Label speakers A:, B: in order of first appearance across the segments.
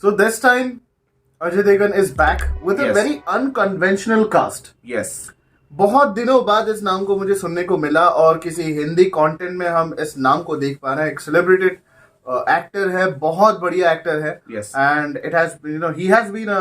A: So this time Ajay Devgn is back with a
B: Yes.
A: very unconventional cast.
B: Yes
A: बहुत दिनों बाद इस नाम को मुझे सुनने को मिला और किसी हिंदी कंटेंट में हम इस नाम को देख पा रहे हैं. एक सेलिब्रेटेड एक्टर है, बहुत बढ़िया एक्टर है.
B: Yes.
A: And it has he has been a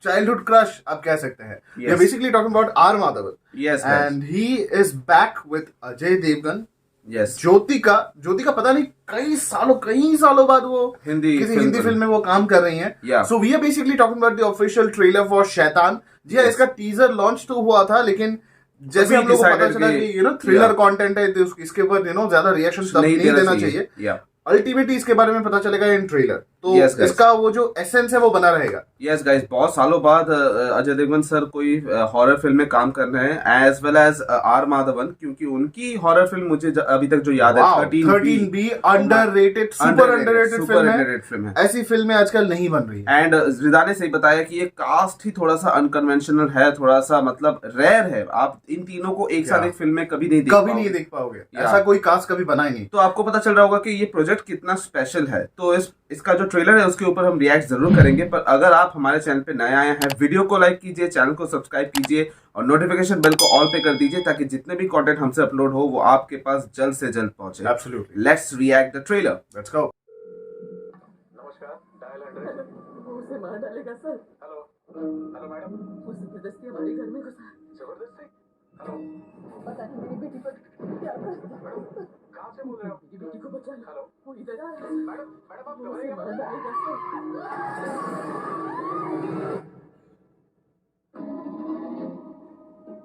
A: childhood crush आप कह सकते हैं. We are
B: Yes.
A: Basically talking about R Madhavan.
B: Yes
A: and he is back with Ajay Devgan.
B: Yes
A: Jyothika पता नहीं कई सालों बाद वो किसी हिंदी फिल्म में वो काम कर रही हैं.
B: Yeah.
A: So we are basically talking about the official trailer for Shaitaan. जी हाँ,
B: Yes.
A: इसका टीजर लॉन्च तो हुआ था, लेकिन जैसे
B: अभी
A: हम लोग को पता
B: decided
A: चला
B: कि-
A: कि थ्रिलर
B: Yeah.
A: कंटेंट है तो इसके ऊपर ज्यादा रिएक्शन नहीं देना चाहिए.
B: या
A: अल्टीमेटली इसके बारे में पता चलेगा इन ट्रेलर. तो
B: Yes, guys.
A: इसका वो जो एसेंस है वो बना रहेगा.
B: यस गाइस, बहुत सालों बाद अजय देवगन सर कोई हॉरर फिल्म में काम कर रहे हैं, as well as R Madhavan, क्योंकि उनकी हॉरर फिल्म मुझे अभी तक जो याद है
A: 13B underrated, super underrated film है. ऐसी फिल्में आजकल नहीं बन रही.
B: एंड रिदा ने सही बताया कि ये कास्ट ही थोड़ा सा अनकन्वेंशनल है, थोड़ा सा मतलब रेयर है. आप इन तीनों को एक साथ एक फिल्म में कभी नहीं
A: देख पाओगे.
B: Yeah.
A: ऐसा कोई कास्ट कभी बना ही नहीं.
B: तो आपको पता चल रहा होगा कि ये प्रोजेक्ट कितना स्पेशल है. तो इसका जो ट्रेलर है उसके ऊपर हम रिएक्ट जरूर करेंगे. पर अगर आप हमारे चैनल पे नए आए हैं, वीडियो को लाइक कीजिए, चैनल को सब्सक्राइब कीजिए और नोटिफिकेशन बेल को ऑल पे कर दीजिए, ताकि जितने भी कंटेंट हमसे अपलोड हो वो आपके पास जल्द से जल्द पहुंचे.
A: Absolutely.
B: Let's react the trailer.
A: Let's go.
C: नमस्कार, डायल 100।
D: वो उसे मार डालेगा सर.
C: Hello hello madam.
D: वो जबरदस्ती हमारे घर में घुसा.
C: जबरदस्ती? हेलो
D: पता नहीं मेरी बेटी पर क्या कर दिया.
C: मैडम, कहाँ से बोल रहे हो?
D: मेरी बेटी को बचा लो.
C: हेलो
D: वो इधर आ रहा है.
C: मैडम मैडम आप
D: वो उसे
C: घबराइए
D: मार
C: मत।
D: डालेगा सर.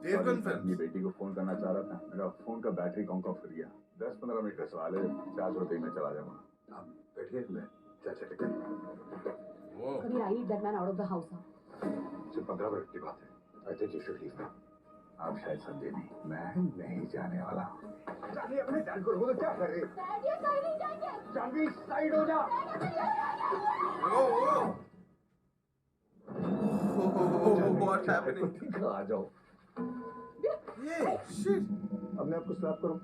A: देवगन फिल्म.
E: अपनी बेटी को फोन करना चाह रहा था, मेरा फोन का बैटरी कॉन्क ऑफ कर गया. 10-15 मिनट का सवाल है, चार्ज होते ही मैं चला जाऊंगा.
C: आप बैठिए, मैं चाचा ticket.
F: Kabir, I need that man out of the house.
C: सिर्फ 15 मिनट की बात है। I think you should leave now.
E: आप शायद समझे नहीं, मैं नहीं जाने वाला.
C: जानिए अपने डैड को रोको तो क्या कर रहे हैं? जानवी साइड हो जा।
B: What's happening?
E: आ जाओ.
A: Hey, shit.
E: अपने आप को स्लैप करो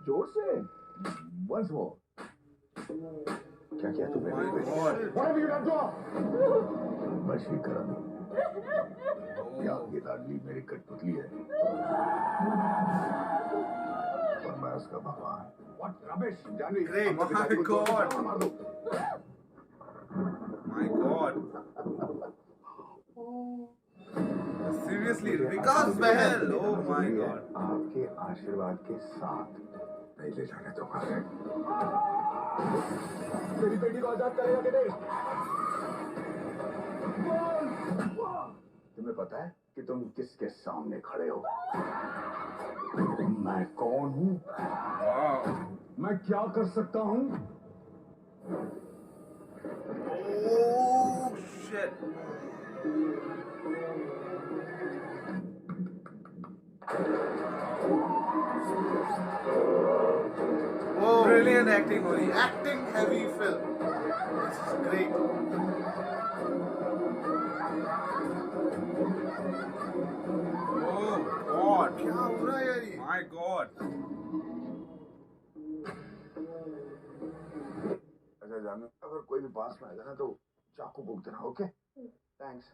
E: जोर से. Once more. क्या किया तुमने?
B: My God.
C: What have you done to her?
E: वशीकरण. क्या ये लाडली मेरी कठपुतली है और मैं उसका भगवान.
C: What rubbish? जानवी,
A: Great.
C: अपने पिताजी को
B: My God.
C: जोर से मार दो।
B: My God. Seriously, Vikas Bahl. Oh my God.
E: आपके आशीर्वाद के साथ नहीं ले जाने दूंगा.
C: मेरी बेटी को आजाद करेगा कि नहीं?
E: तुम्हें पता है कि तुम किसके सामने खड़े हो? मैं कौन हूँ?
B: Wow.
E: मैं क्या कर सकता हूँ?
B: Oh shit.
A: Oh,
B: Brilliant acting हो रही है.
A: acting heavy film. This is great.
B: Oh God.
A: क्या हो रहा है यार ये?
B: My God.
E: अच्छा जानू, अगर कोई भी पास में आएगा ना तो चाकू भोग देना. Okay? Thanks.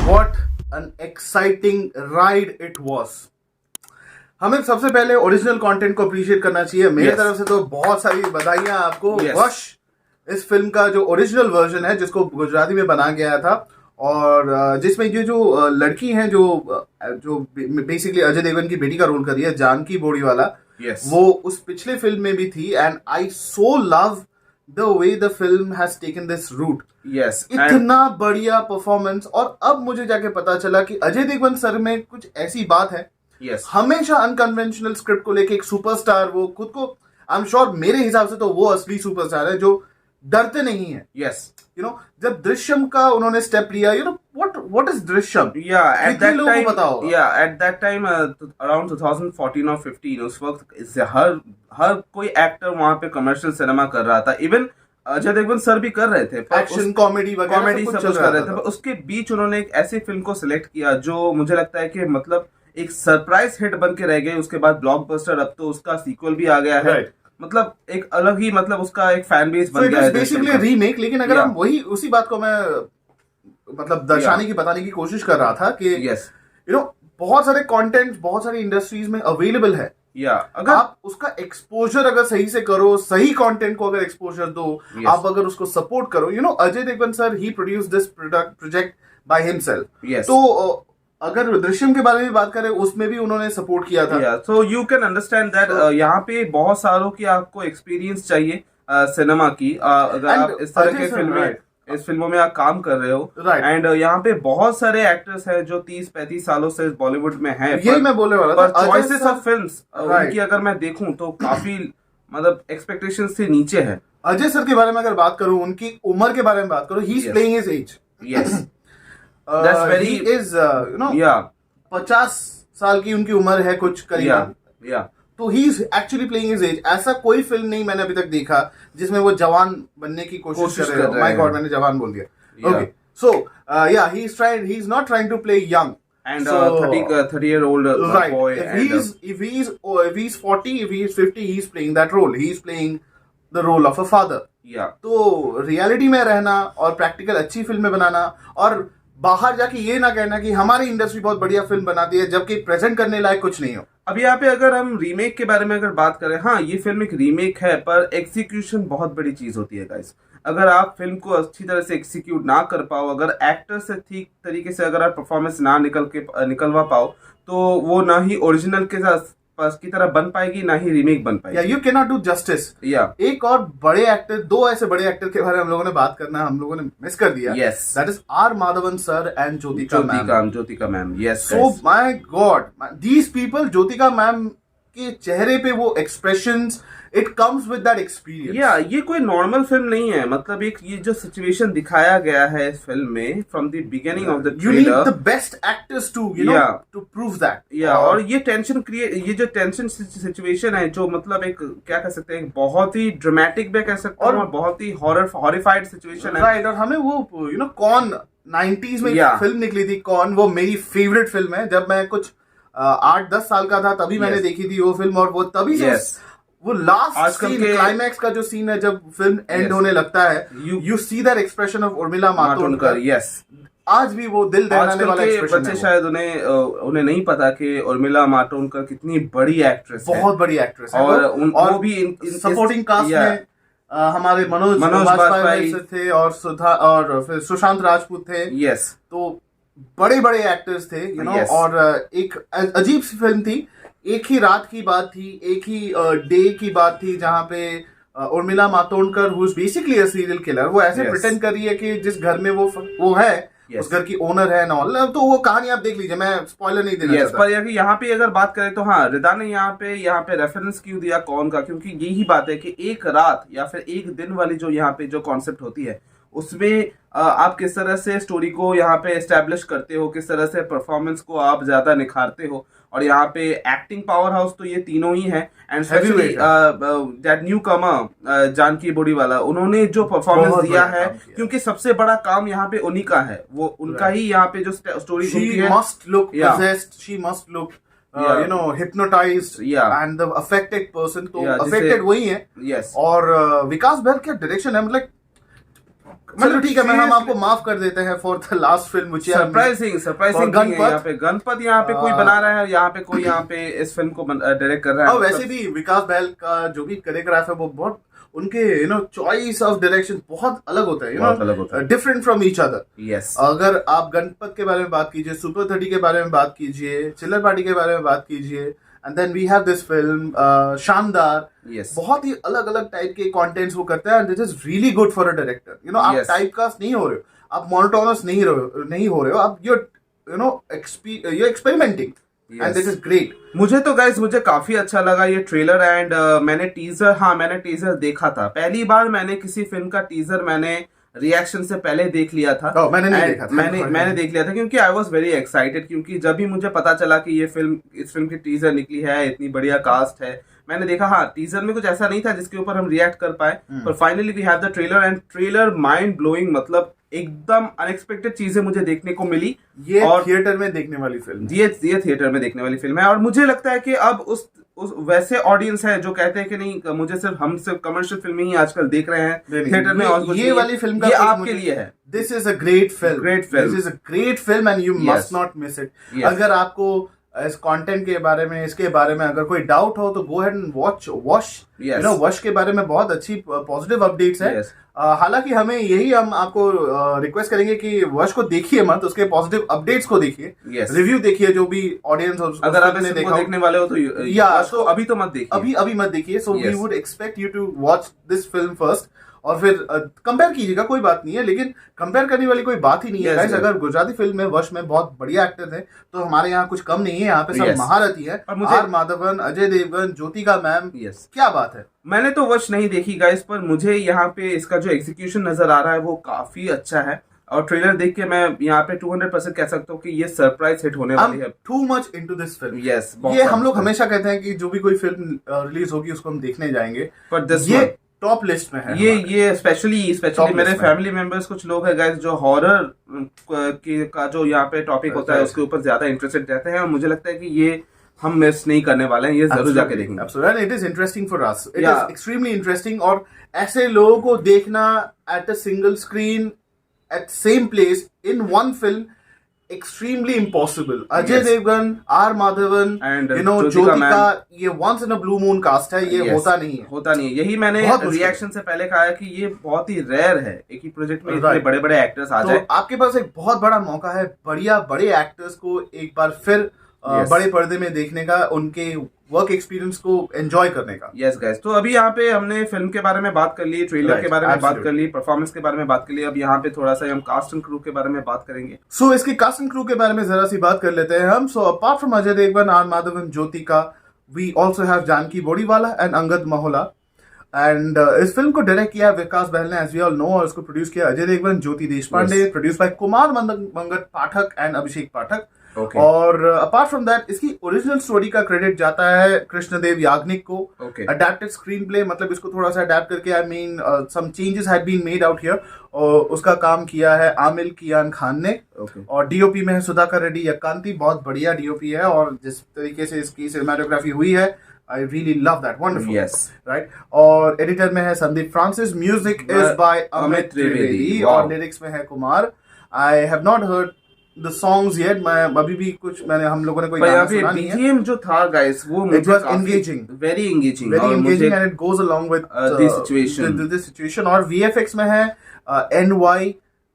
A: What an exciting ride it was. हमें सबसे पहले ओरिजिनल कंटेंट को अप्रिशिएट करना चाहिए. मेरे
B: Yes.
A: तरफ से तो बहुत सारी बधाइयां आपको.
B: Yes.
A: वश इस फिल्म का जो ओरिजिनल वर्जन है, जिसको गुजराती में बनाया गया था, और जिसमें ये जो लड़की हैं जो बेसिकली अजय देवगन की बेटी का रोल कर रही है, जानकी बोरीवाला,
B: Yes.
A: वो उस पिछले फिल्म में भी थी. And I so love the way the film has taken this route.
B: Yes. And
A: इतना बढ़िया परफॉर्मेंस. और अब मुझे जाके पता चला कि अजय देवगन सर में कुछ ऐसी बात है,
B: yes.
A: हमेशा अनकन्वेंशनल स्क्रिप्ट को लेके एक सुपरस्टार, वो खुद को आई एम श्योर मेरे हिसाब से तो वो असली सुपरस्टार है जो डरते नहीं है.
B: Yes.
A: जब दृश्यम का उन्होंने स्टेप लिया, what is Drishyam?
B: Yeah, at
A: कितने
B: that
A: लोगों
B: time,
A: को पता होगा?
B: yeah, at that time, around 2014 और 15, उस वक्त इससे हर कोई एक्टर वहां पे कमर्शियल सिनेमा कर रहा था. इवन अजय देवगन सर भी कर रहे थे,
A: एक्शन कॉमेडी वगैरह
B: कॉमेडी सब कुछ कर रहे थे.
A: था.
B: पर उसके बीच उन्होंने एक ऐसी फिल्म को सिलेक्ट किया जो मुझे लगता है कि मतलब एक सरप्राइज हिट बन के रह गई. उसके बाद ब्लॉकबस्टर, अब तो उसका सीक्वल भी आ गया है.
A: Right.
B: मतलब एक अलग ही मतलब उसका एक फैन बेस
A: So
B: बन
A: it
B: गया
A: is
B: है
A: basically a remake, लेकिन अगर
B: Yeah.
A: हम वही उसी बात को मैं मतलब दर्शाने की बताने की कोशिश कर रहा था कि
B: यस
A: यू नो बहुत सारे कंटेंट बहुत सारी इंडस्ट्रीज में अवेलेबल है।
B: या अगर
A: आप उसका एक्सपोजर अगर सही से करो, सही कंटेंट को अगर एक्सपोजर दो,
B: Yes.
A: आप अगर उसको सपोर्ट करो, अजय देवगन सर ही produce this project by himself.
B: Yes.
A: तो अगर दृश्यम के बारे में बात करें, उसमें भी उन्होंने सपोर्ट किया था।
B: या so you can understand that यहाँ पे बहुत सालों की आपको एक्सपीरियंस चाहिए सिनेमा की, अगर
A: And
B: आप इस तरह
A: अजय
B: के
A: sir,
B: फिल्में
A: right.
B: इस फिल्मों में आप काम कर रहे हो।
A: Right.
B: एंड यहाँ पे बहुत सारे एक्टर्स हैं जो 30-35 सालों से बॉलीवुड में हैं।
A: यही मैं बोलने वाला था।
B: पर
A: Ajay
B: choices
A: sir-
B: of films
A: Right.
B: उनकी अगर मैं देखूं तो काफी मतलब एक्सपेक्टेशंस से नीचे है।
A: अजय सर के बारे में अगर बात करूं, उनकी उम्र के बारे में बात करूं, he is
B: Yes.
A: Playing his age.
B: Yes That's very-
A: he is
B: या
A: 50 साल की उनकी उम्र है कुछ
B: या
A: करीबन।
B: या
A: तो he is actually playing his age. ऐसा कोई फिल्म नहीं मैंने अभी तक देखा जिसमें वो जवान बनने की कोशिश
B: कोशिश
A: कर
B: कर
A: रहे हो।
B: रहे
A: माय
B: हैं।
A: गॉड, मैंने जवान बोल दिया।
B: Yeah.
A: Okay, so yeah he is not trying to play young
B: and 30-year-old
A: right.
B: boy
A: If
B: and
A: he's 40, if he's 50, he's playing that role. He's playing the role of a father.
B: या
A: तो reality में रहना और practical अच्छी फिल्में बनाना, और बाहर जाके ये ना कहना कि हमारी इंडस्ट्री बहुत बढ़िया फिल्म बनाती है जबकि प्रेजेंट करने लायक कुछ नहीं हो।
B: अब यहाँ पे अगर हम रीमेक के बारे में अगर बात करें, हाँ ये फिल्म एक रीमेक है पर एग्जीक्यूशन बहुत बड़ी चीज होती है गाइस। अगर आप फिल्म को अच्छी तरह से एग्जीक्यूट ना कर पाओ, अगर एक्टर से ठीक तरीके से अगर आप परफॉर्मेंस ना निकलवा पाओ, तो वो ना ही ओरिजिनल के साथ की तरह बन पाएगी, ना ही रीमेक बन
A: या
B: पाएगी।
A: You can not do justice.
B: या
A: एक और बड़े एक्टर, दो ऐसे बड़े एक्टर के बारे में हम लोगों ने बात करना हम लोगों ने मिस कर दिया।
B: Yes.
A: That is R Madhavan sir and Jyothika ma'am.
B: Jyothika ma'am, yes.
A: So my god, these people, Jyothika ma'am के चेहरे पे वो expressions, it comes with that experience.
B: या ये कोई नॉर्मल फिल्म नहीं है। मतलब एक ये जो सिचुएशन दिखाया गया है इस फिल्म में from the beginning of the
A: You need
B: trailer,
A: the best actors to
B: Yeah.
A: to prove that.
B: या और ये जो टेंशन सिचुएशन है, जो मतलब एक क्या कह सकते हैं, बहुत ही ड्रामेटिक भी कह सकते हैं और बहुत ही हॉरिफाइड सिचुएशन है।
A: राइट। और हमें वो कौन 90s में
B: Yeah.
A: फिल्म निकली थी, कौन, वो मेरी फेवरेट फिल्म है। जब मैं कुछ 8-10 साल का था तभी मैंने
B: Yes.
A: देखी थी वो फिल्म, और वो तभी से
B: Yes.
A: वो लास्ट
B: आजकल
A: सीन,
B: के-
A: क्लाइमैक्स का जो सीन है जब फिल्म एंड
B: Yes.
A: होने लगता है,
B: You-
A: you see that expression of Urmila Matondkar.
B: Yes.
A: आज भी वो दिल दहलाने
B: आजकल
A: वाला
B: के
A: एक्सप्रेशन
B: बच्चे
A: है वो।
B: शायद उन्हें नहीं पता कि उर्मिला मातोंडकर कितनी बड़ी एक्ट्रेस है।
A: बहुत बड़ी एक्ट्रेस है
B: और
A: वो
B: भी
A: सपोर्टिंग कास्ट
B: या-
A: में हमारे मनोज
B: बाजपेयी
A: बाजपेयी थे, और फिर सुशांत राजपूत थे।
B: यस।
A: तो बड़े बड़े एक्टर्स थे,
B: Yes.
A: और एक अजीब सी फिल्म थी। एक ही रात की बात थी, एक ही डे की बात थी, जहां पे Urmila Matondkar, who is basically a serial killer, वो ऐसे
B: Yes.
A: प्रिटेंड कर रही है कि जिस घर में वो है,
B: Yes.
A: उस घर की ओनर है नॉल। तो वो कहानी आप देख लीजिए, मैं स्पॉइलर नहीं देना
B: यस,
A: चाहता।
B: पर यहाँ पे अगर बात करें तो हाँ, रिदा ने यहाँ पे रेफरेंस क्यों दिया कौन का, क्योंकि यही बात है कि एक रात या फिर एक दिन वाली जो यहाँ पे जो कॉन्सेप्ट होती है, उसमें आप किस तरह से स्टोरी को यहाँ पे एस्टेब्लिश करते हो, किस तरह से परफॉर्मेंस को आप ज्यादा निखारते हो। और यहाँ पे एक्टिंग पावर हाउस तो ये तीनों ही है। एंड स्पेशली दैट न्यू कमर जानकी बोरीवाला, उन्होंने जो परफॉर्मेंस
A: बहुत
B: दिया
A: बड़ा
B: है,
A: काम किया।
B: क्योंकि सबसे बड़ा काम यहाँ पे उन्हीं का है, वो उनका ही यहाँ पे जो स्टोरी
A: She
B: होती है।
A: must look
B: Yeah.
A: possessed. She must look,
B: Yeah.
A: hypnotized.
B: Yeah.
A: And the affected person. तो
B: Yeah,
A: affected
B: जिसे-
A: वही है।
B: यस।
A: और विकास बहल क्या डायरेक्शन है, मतलब चलो ठीक है, मैं हम आपको माफ कर देते हैं for the last film
B: surprising
A: और
B: थिंग है यहाँ पे। गणपत यहाँ पे कोई बना रहा है, यहाँ पे कोई यहाँ पे इस फिल्म को डायरेक्ट कर रहा है।
A: और वैसे भी विकास बहल का जो भी कोरियोग्राफ है वो बहुत, उनके चॉइस ऑफ डायरेक्शन बहुत अलग होता है,
B: बहुत अलग होता है।
A: Different from each other.
B: Yes.
A: अगर आप गणपत के बारे में बात कीजिए, सुपर 30 के बारे में बात कीजिए, चिल्लर पार्टी के बारे में बात कीजिए, and then we have this film शानदार।
B: यस।
A: बहुत ही अलग अलग टाइप के कंटेंट्स वो करता है, and this is really good for a director. आप
B: Yes.
A: टाइपकास्ट नहीं हो रहे हो, आप मोनोटोनस नहीं हो रहे हो, आप you're experimenting,
B: Yes.
A: and this is great.
B: मुझे काफी अच्छा लगा ये ट्रेलर। एंड मैंने टीजर देखा था। पहली बार मैंने किसी फिल्म का टीजर रिएक्शन से पहले देख लिया था।
A: Oh, मैंने नहीं
B: And
A: देखा था।
B: मैंने देख लिया था क्योंकि आई वॉज वेरी एक्साइटेड, क्योंकि जब भी मुझे पता चला कि इस फिल्म की टीजर निकली है, इतनी बढ़िया कास्ट है, मैंने देखा हाँ टीजर में कुछ ऐसा नहीं था जिसके ऊपर हम रिएक्ट कर पाए, पर finally we have the trailer, and trailer mind blowing. मतलब एकदम अनएक्सपेक्टेड चीजें मुझे देखने को मिली।
A: ये
B: और
A: थिएटर में देखने वाली फिल्म है।
B: ये थिएटर में देखने वाली फिल्म है और मुझे लगता है कि अब उस वैसे ऑडियंस है जो कहते हैं कि नहीं, मुझे हम सिर्फ कमर्शियल फिल्में ही आजकल देख रहे हैं थिएटर में, और कुछ
A: ये
B: नहीं।
A: वाली फिल्म का
B: ये
A: कुछ
B: आपके
A: मुझे-
B: लिए है।
A: This is a great film, this is a great film and you
B: Yes.
A: Must not miss it.
B: Yes.
A: अगर आपको इस कंटेंट के बारे में, इसके बारे में अगर कोई डाउट हो तो go ahead and watch wash.
B: Yes.
A: You know wash के बारे में बहुत अच्छी पॉजिटिव अपडेट्स है।
B: Yes.
A: हालांकि हम आपको रिक्वेस्ट करेंगे कि वॉश को देखिए मत, उसके पॉजिटिव अपडेट्स को देखिए,
B: Yes.
A: रिव्यू देखिए जो भी ऑडियंस
B: अगर आप इस फिल्म को देखने वाले हो तो
A: तो
B: अभी तो मत देखिए,
A: अभी मत देखिए। So we
B: Yes.
A: Would expect you to watch this film first और फिर कंपेयर कीजिएगा, कोई बात नहीं है, लेकिन कंपेयर करने वाली कोई बात ही नहीं है
B: Yes,
A: गाइस।
B: yes.
A: अगर गुजराती फिल्म में वश में बहुत बढ़िया एक्टर थे तो हमारे यहाँ कुछ कम नहीं है, यहाँ पे सब
B: Yes.
A: महारथी है।
B: और मुझे-
A: R Madhavan, Ajay Devgan, Jyothika ma'am,
B: Yes.
A: क्या बात है।
B: मैंने तो वश नहीं देखी गाइस, पर मुझे यहाँ पे इसका जो एग्जीक्यूशन नजर आ रहा है वो काफी अच्छा है और ट्रेलर देख के मैं यहाँ पे 200% कह सकता हूँ कि ये सरप्राइज हिट होने वाली है।
A: Too much into this film.
B: Yes,
A: ये हम लोग हमेशा कहते हैं कि जो भी कोई फिल्म रिलीज होगी उसको हम देखने जाएंगे,
B: पर दिस
A: ये
B: one-
A: टॉप लिस्ट में है।
B: ये स्पेशली
A: Top
B: मेरे
A: list में।
B: फैमिली मेंबर्स कुछ लोग हैं गाइस जो हॉरर का जो यहाँ पे टॉपिक होता है
A: Right.
B: उसके ऊपर ज्यादा इंटरेस्टेड रहते हैं और मुझे लगता है कि ये हम मिस नहीं करने वाले हैं, ये जरूर जाके देखेंगे।
A: Absolutely. And it is interesting for us. It
B: Yeah.
A: is extremely interesting और ऐसे लोगों को देखना at a single screen at same place in one film extremely impossible. Ajay
B: Yes.
A: Devgan, R Madhavan,
B: And
A: you know
B: Jyotika
A: Jyotika,
B: ma'am.
A: ये once in a blue moon cast है, ये
B: Yes.
A: होता नहीं है।
B: होता नहीं है, यही मैंने
A: बहुत मुश्किल
B: रिएक्शन से पहले कहा है कि ये बहुत ही रेयर है एक ही प्रोजेक्ट में इतने
A: Right.
B: बड़े बड़े एक्टर्स आ
A: तो
B: जाए।
A: आपके पास एक बहुत बड़ा मौका है बढ़िया बड़े एक्टर्स को एक बार फिर
B: Yes.
A: बड़े पर्दे में देखने का, उनके वर्क एक्सपीरियंस को एंजॉय करने का।
B: यस गाइस, तो अभी यहाँ पे हमने फिल्म के बारे में बात कर ली, ट्रेलर
A: Right,
B: के बारे में बात
A: absolutely.
B: कर ली, परफॉर्मेंस के बारे में बात कर ली। अब यहाँ पे थोड़ा सा हम कास्ट एंड क्रू के बारे में बात करेंगे।
A: सो इसकी कास्ट एंड क्रू के बारे में जरा सी बात कर लेते हैं हम। So apart from Ajay Devgan, R Madhavan, Jyothika, we also have Janki Bodiwala and Angad Mahola. And इस फिल्म को डायरेक्ट किया विकास बहल ने, एज वी ऑल नो, और इसको प्रोड्यूस किया Ajay Devgan, Jyoti Deshpande, produce by Kumar Mangat Pathak and Abhishek Pathak.
B: Okay.
A: और अपार्ट फ्रॉम दैट इसकी ओरिजिनल स्टोरी का क्रेडिट जाता है कृष्णदेव याग्निक को।
B: Okay.
A: अडेप्टेड स्क्रीन प्ले, मतलब इसको थोड़ा सा अडेप्ट करके, I mean some changes had been made out here, और उसका काम किया है आमिल कियान खान ने।
B: Okay.
A: और डीओपी में है सुधाकर रेड्डी यक्कांती, बहुत बढ़िया डीओपी है, और जिस तरीके से इसकी सिनेमेटोग्राफी हुई है, I really love that, wonderful.
B: Yes.
A: Right. और एडिटर में है Sandeep Francis, music is by Amit Trivedi,
B: Wow.
A: और लिरिक्स में है Kumar. I have not heard the songs yet, मैं अभी भी कुछ हम लोगों ने कोई
B: पर यहाँ
A: गाना
B: पे
A: सुना नहीं है।
B: बीजीएम जो था गाइस वो
A: It was engaging.
B: Very engaging,
A: Very engaging and it goes along with
B: this situation.
A: this situation। और VFX में है NY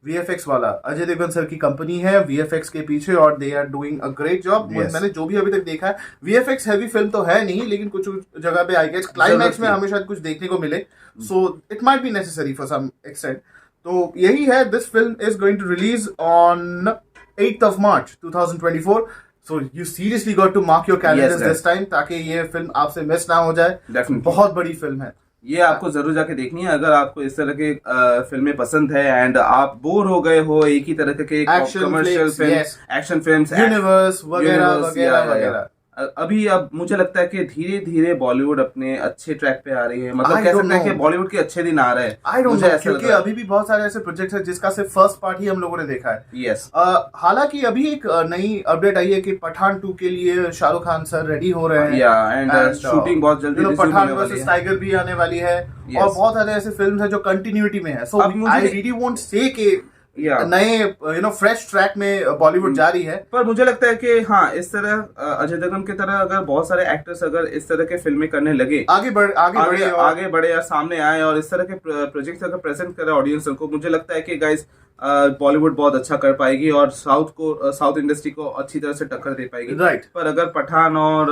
A: VFX वाला, अजय देवगन सर की कंपनी है VFX के पीछे, और they are doing a great job.
B: Yes.
A: मैंने जो भी अभी तक देखा है, VFX हैवी फिल्म तो है नहीं, लेकिन कुछ जगह पे आई गेस क्लाइमैक्स में
B: जरूरत
A: हमें शायद कुछ देखने को मिले, so it might be necessary for some extent. तो यही है, this film is going to release on 8th of March 2024। So you seriously got to mark your calendars
B: Yes,
A: this time, ताकि ये फिल्म आपसे मिस ना हो जाए।
B: Definitely.
A: बहुत बड़ी फिल्म है।
B: ये आपको जरूर जाके देखनी है अगर आपको इस तरह के फिल्में पसंद है एंड आप बोर हो गए हो एक ही तरह के
A: Action
B: commercial
A: flicks,
B: film,
A: yes.
B: Action films,
A: universe वगैरह
B: Universe,
A: वगैरह
B: या।
A: वगैरह।
B: अभी अब मुझे लगता है कि धीरे धीरे बॉलीवुड अपने अच्छे ट्रैक पे आ रही है, मतलब
A: I
B: कह
A: don't
B: सकते हैं कि
A: know.
B: बॉलीवुड के अच्छे दिन आ रहे हैं।
A: आई डोंट
B: मुझे
A: नो,
B: ऐसा
A: क्योंकि
B: लग रहा है।
A: अभी भी बहुत सारे ऐसे प्रोजेक्ट्स हैं जिसका सिर्फ फर्स्ट पार्ट ही हम लोगों ने देखा है।
B: यस,
A: हालांकि अभी एक नई अपडेट आई है कि पठान 2 के लिए शाहरुख खान सर रेडी हो रहे हैं।
B: या एंड शूटिंग बहुत जल्दी resume
A: पठान
B: होने वाली
A: वर्सेस
B: है।
A: टाइगर भी आने वाली है,
B: Yes.
A: और बहुत सारे ऐसे फिल्म हैं जो कंटिन्यूटी में है। सो
B: अब मुझे-
A: आई रियली वोंट से कि
B: या।
A: नए फ्रेश ट्रैक में बॉलीवुड जा रही है।
B: पर मुझे लगता है कि हाँ, इस तरह अजय देवगन की तरह अगर बहुत सारे एक्टर्स अगर इस तरह के फिल्में करने लगे,
A: आगे
B: बढ़े या सामने आए और इस तरह के प्रोजेक्ट्स अगर प्रेजेंट करे ऑडियंस को, मुझे लगता है कि गाइस बॉलीवुड बहुत अच्छा कर पाएगी और साउथ इंडस्ट्री को अच्छी तरह से टक्कर दे पाएगी।
A: राइट।
B: पर अगर पठान और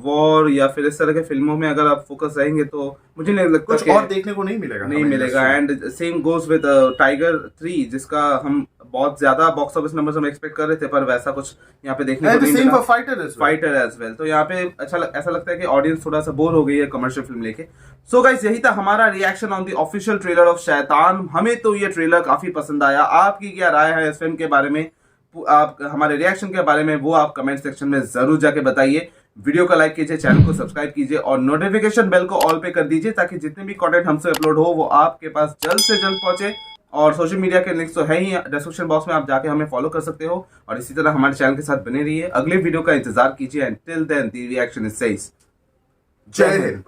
B: वॉर या फिर इस तरह के फिल्मों में अगर आप फोकस रहेंगे तो मुझे नहीं लगता
A: कुछ
B: कि
A: और देखने को नहीं मिलेगा।
B: नहीं
A: हमें
B: मिलेगा।
A: industry में।
B: And same goes with tiger 3, जिसका हम बहुत ज्यादा बॉक्स ऑफिस नंबर्स हम एक्सपेक्ट कर रहे थे, पर वैसा कुछ यहाँ पे देखने
A: And
B: को
A: the
B: नहीं
A: same
B: मिला।
A: for Fighter as well.
B: Fighter as well. तो यहाँ पे ऐसा लगता है कि ऑडियंस थोड़ा सा बोर हो गई है कमर्शियल फिल्म लेके। सो गाइस, यही था हमारा reaction on the official trailer of शैतान। हमें तो ये ट्रेलर काफी पसंद आया। आपकी क्या राय है इस फिल्म के बारे में, आप हमारे रिएक्शन के बारे में, वो आप कमेंट सेक्शन में जरूर जाके बताइए। वीडियो को लाइक कीजिए, चैनल को सब्सक्राइब कीजिए और नोटिफिकेशन बेल को ऑल पे कर दीजिए ताकि जितने भी कंटेंट हमसे अपलोड हो वो आपके पास जल्द से जल्द पहुंचे। और सोशल मीडिया के लिंक्स तो है ही डिस्क्रिप्शन बॉक्स में, आप जाके हमें फॉलो कर सकते हो और इसी तरह हमारे चैनल के साथ बने रहिए। अगले वीडियो का इंतजार कीजिए and till then the reaction is says
A: Jai Hind.